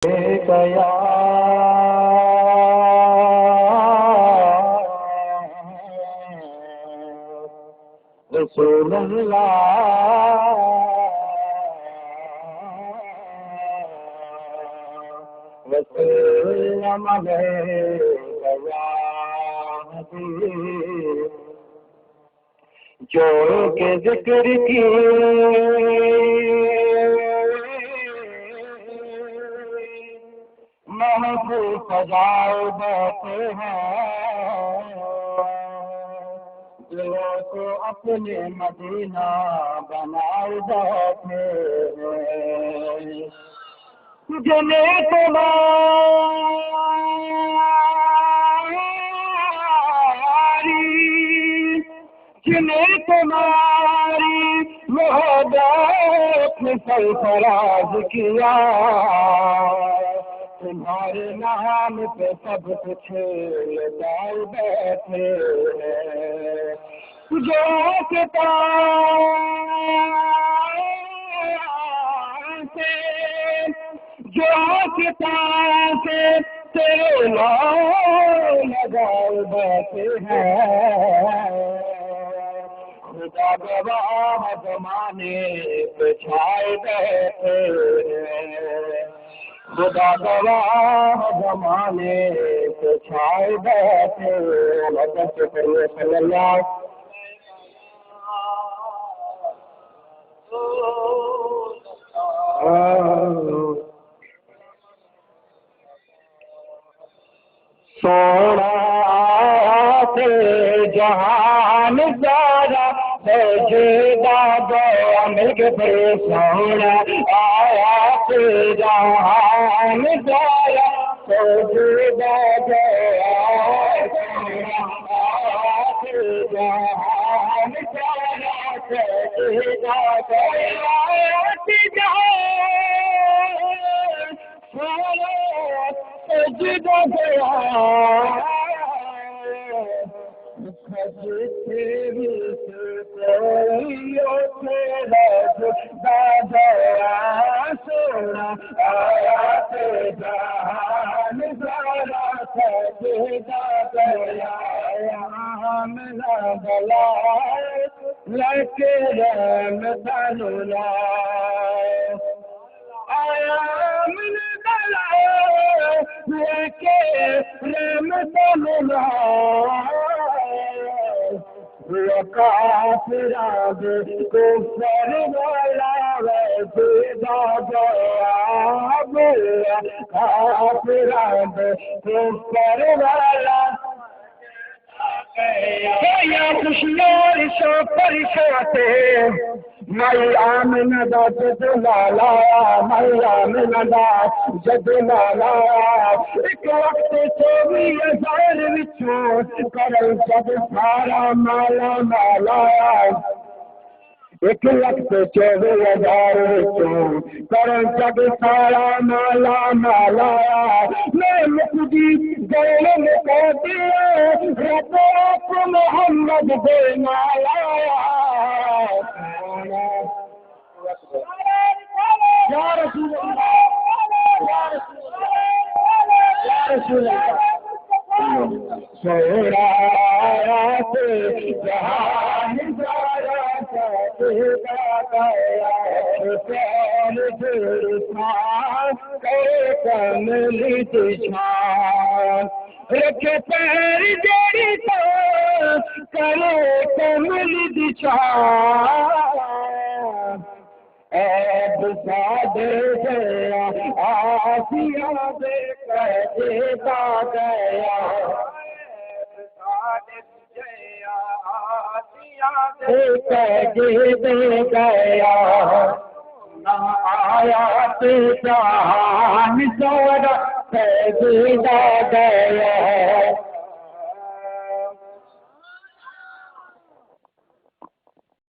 یا رسول اللہ وسلم علیک یا حبیب، جو کہ ذکر کی محفوظ سجائے بیٹھے ہیں، دلوں کو اپنے مدینہ بنائے بیٹھے ہیں، جنہیں تمہاری محبت نے سرفراز کیا، تمہارے نام پہ سب کچھ لٹائے بیٹھے ہیں، جو کتاب سے تیرے نام لگائے بیٹھے ہیں، خدا گواہ زمانے پہ چھائے بیٹھے ہیں، خدا گواہ زمانے پہ چھائے بیٹھے ہیں، مدد سے کریے صلی اللہ سونا سے جہان سارا ہے جیدا گیا مل کے پھر سونا آیا سے جہان سارا ہے جیدا گیا سے جہان سارا ہے جیدا گیا جدا گیا سونا آیا سے جہان سارا جدا گیا ملا گلا لکے رحمت اللہ آیا ملا لکے رحمت اللہ کافراد کفر والا جدا گیا کافراد کفر والا یا خوشیار شو پرشاتے مائی آمنہ دا جد لالا مائی آمنہ دا جد لالا ایک وقت چوبی ہزار وچوں کرل جد سارا مالا مالا ایک وقت 24,000 وچوں کرل جد سارا مالا مالا میں مقدی دول مقدی رب آپ محمد دے مالا یا رسول اللہ یا رسول اللہ سورا سے جہان سارا جدا گیا پیر چھان کرے کملی چھان رکھے پیر جڑی تو کرے کملی چھان عیب سادے گیا آسیہ دے جدا گیا جدا گیا آیات جہان سارا جدا گیا